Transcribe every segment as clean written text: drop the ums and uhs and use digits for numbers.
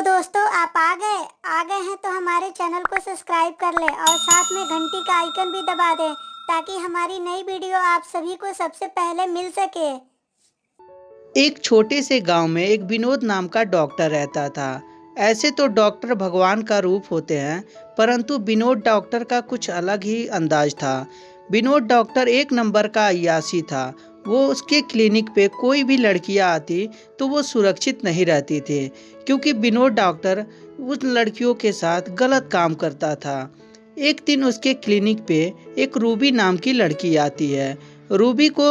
दोस्तों, आप आ गए हैं तो हमारे चैनल को सब्सक्राइब कर लें और साथ में घंटी का आइकन भी दबा दें ताकि हमारी नई वीडियो आप सभी को सबसे पहले मिल सके। एक छोटे से गांव में एक विनोद नाम का डॉक्टर रहता था। ऐसे तो डॉक्टर भगवान का रूप होते हैं, परंतु विनोद डॉक्टर का कुछ अलग ही अंदाज था। विनोद डॉक्टर एक नंबर का अय्यासी था। वो उसके क्लिनिक पे कोई भी लड़कियां आती तो वो सुरक्षित नहीं रहती थी, क्योंकि विनोद डॉक्टर उस लड़कियों के साथ गलत काम करता था। एक दिन उसके क्लिनिक पे एक रूबी नाम की लड़की आती है। रूबी को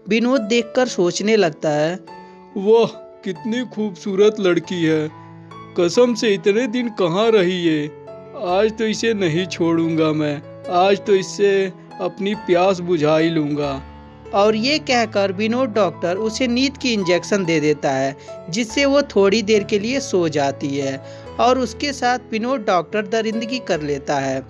विनोद देखकर सोचने लगता है, वाह, कितनी खूबसूरत लड़की है। कसम से इतने दिन कहाँ रही है। आज तो इसे नहीं छोड़ूंगा मैं। आज तो इससे अपनी प्यास बुझा ही लूंगा। और ये कहकर विनोद डॉक्टर उसे नींद की इंजेक्शन दे देता है, जिससे वो थोड़ी देर के लिए सो जाती है और उसके साथ विनोद डॉक्टर दरिंदगी कर लेता है।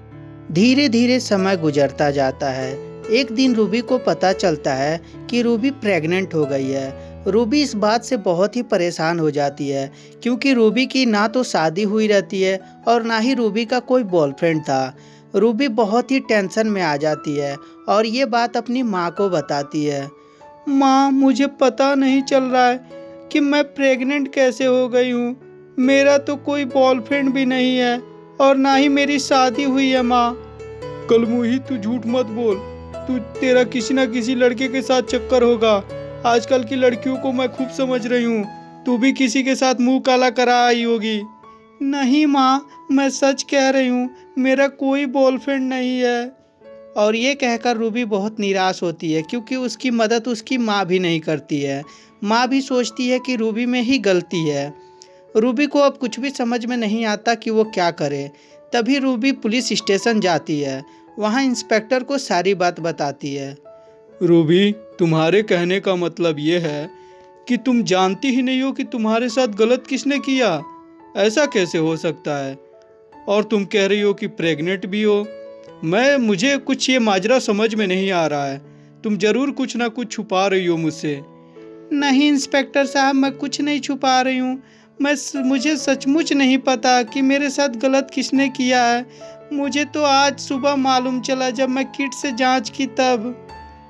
धीरे धीरे समय गुजरता जाता है। एक दिन रूबी को पता चलता है कि रूबी प्रेग्नेंट हो गई है। रूबी इस बात से बहुत ही परेशान हो जाती है, क्योंकि रूबी की ना तो शादी हुई रहती है और ना ही रूबी का कोई बॉयफ्रेंड था। रूबी बहुत ही टेंशन में आ जाती है और ये बात अपनी माँ को बताती है। माँ, मुझे पता नहीं चल रहा है कि मैं प्रेग्नेंट कैसे हो गई हूँ। मेरा तो कोई बॉयफ्रेंड भी नहीं है और ना ही मेरी शादी हुई है माँ। कलमुही, तू झूठ मत बोल। तेरा किसी ना किसी लड़के के साथ चक्कर होगा। आजकल की लड़कियों को मैं खूब समझ रही हूँ। तू भी किसी के साथ मुंह काला करा आई होगी। नहीं माँ, मैं सच कह रही हूँ, मेरा कोई बॉयफ्रेंड नहीं है। और ये कहकर रूबी बहुत निराश होती है, क्योंकि उसकी मदद उसकी माँ भी नहीं करती है। माँ भी सोचती है कि रूबी में ही गलती है। रूबी को अब कुछ भी समझ में नहीं आता कि वो क्या करे। तभी रूबी पुलिस स्टेशन जाती है। वहाँ इंस्पेक्टर को सारी बात बताती है। रूबी, तुम्हारे कहने का मतलब ये है कि तुम जानती ही नहीं हो कि तुम्हारे साथ गलत किसने किया। ऐसा कैसे हो सकता है? और तुम कह रही हो कि प्रेग्नेंट भी हो। मुझे कुछ ये माजरा समझ में नहीं आ रहा है। तुम जरूर कुछ ना कुछ छुपा रही हो मुझसे। नहीं इंस्पेक्टर साहब, मैं कुछ नहीं छुपा रही हूँ। मुझे सचमुच नहीं पता कि मेरे साथ गलत किसने किया है। मुझे तो आज सुबह मालूम चला जब मैं किट से जांच की तब।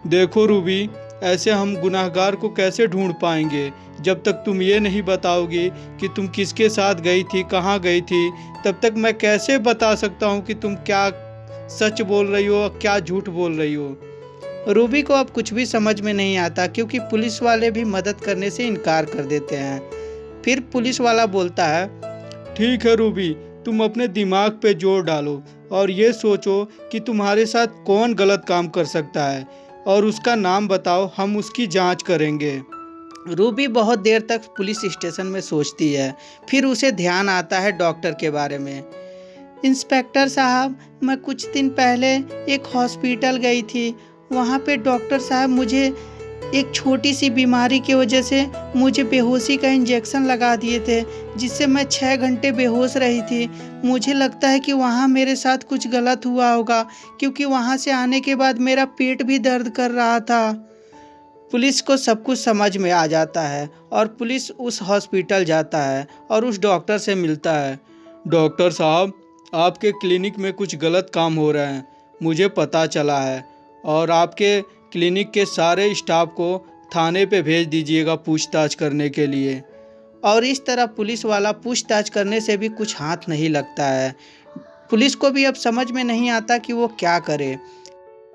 देखो रूबी, ऐसे हम गुनाहगार को कैसे ढूंढ पाएंगे जब तक तुम ये नहीं बताओगी कि तुम किसके साथ गई थी, कहाँ गई थी। तब तक मैं कैसे बता सकता हूँ कि तुम क्या सच बोल रही हो और क्या झूठ बोल रही हो। रूबी को अब कुछ भी समझ में नहीं आता, क्योंकि पुलिस वाले भी मदद करने से इनकार कर देते हैं। फिर पुलिस वाला बोलता है, ठीक है रूबी, तुम अपने दिमाग पे जोर डालो और ये सोचो कि तुम्हारे साथ कौन गलत काम कर सकता है और उसका नाम बताओ, हम उसकी जांच करेंगे। रूबी बहुत देर तक पुलिस स्टेशन में सोचती है। फिर उसे ध्यान आता है डॉक्टर के बारे में। इंस्पेक्टर साहब, मैं कुछ दिन पहले एक हॉस्पिटल गई थी। वहाँ पे डॉक्टर साहब मुझे एक छोटी सी बीमारी की वजह से मुझे बेहोशी का इंजेक्शन लगा दिए थे, जिससे मैं 6 घंटे बेहोश रही थी। मुझे लगता है कि वहाँ मेरे साथ कुछ गलत हुआ होगा, क्योंकि वहाँ से आने के बाद मेरा पेट भी दर्द कर रहा था। पुलिस को सब कुछ समझ में आ जाता है और पुलिस उस हॉस्पिटल जाता है और उस डॉक्टर से मिलता है। डॉक्टर साहब, आपके क्लिनिक में कुछ गलत काम हो रहे हैं, मुझे पता चला है। और आपके क्लिनिक के सारे स्टाफ को थाने पे भेज दीजिएगा पूछताछ करने के लिए। और इस तरह पुलिस वाला पूछताछ करने से भी कुछ हाथ नहीं लगता है। पुलिस को भी अब समझ में नहीं आता कि वो क्या करे।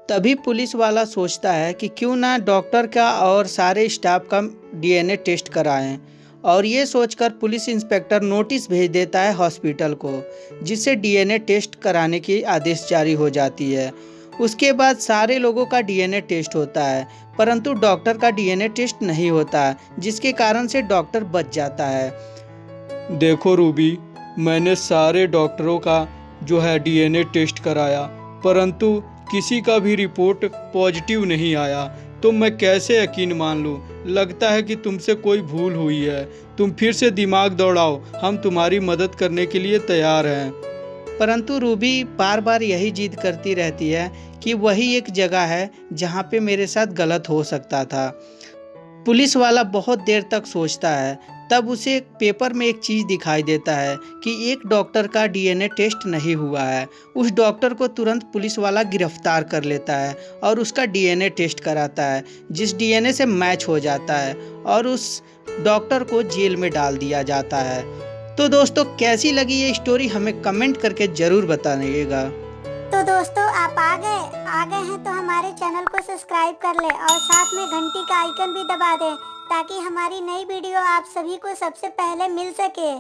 तभी पुलिस वाला सोचता है कि क्यों ना डॉक्टर का और सारे स्टाफ का डीएनए टेस्ट कराएं। और ये सोचकर पुलिस इंस्पेक्टर नोटिस भेज देता है हॉस्पिटल को, जिससे डीएनए टेस्ट कराने की आदेश जारी हो जाती है। उसके बाद सारे लोगों का डीएनए टेस्ट होता है, परंतु डॉक्टर का डीएनए टेस्ट नहीं होता, जिसके कारण से डॉक्टर बच जाता है। देखो रूबी, मैंने सारे डॉक्टरों का जो है डीएनए टेस्ट कराया, परंतु किसी का भी रिपोर्ट पॉजिटिव नहीं आया। तो मैं कैसे यकीन मान लूँ? लगता है कि तुमसे कोई भूल हुई है। तुम फिर से दिमाग दौड़ाओ, हम तुम्हारी मदद करने के लिए तैयार हैं। परंतु रूबी बार बार यही जिद करती रहती है कि वही एक जगह है जहाँ पे मेरे साथ गलत हो सकता था। पुलिस वाला बहुत देर तक सोचता है। तब उसे पेपर में एक चीज़ दिखाई देता है कि एक डॉक्टर का डीएनए टेस्ट नहीं हुआ है। उस डॉक्टर को तुरंत पुलिस वाला गिरफ्तार कर लेता है और उसका डीएनए टेस्ट कराता है, जिस डीएनए से मैच हो जाता है और उस डॉक्टर को जेल में डाल दिया जाता है। तो दोस्तों, कैसी लगी ये स्टोरी हमें कमेंट करके ज़रूर बताइएगा। तो दोस्तों, आप आ गए हैं तो हमारे चैनल को सब्सक्राइब कर ले और साथ में घंटी का आइकन भी दबा दें ताकि हमारी नई वीडियो आप सभी को सबसे पहले मिल सके।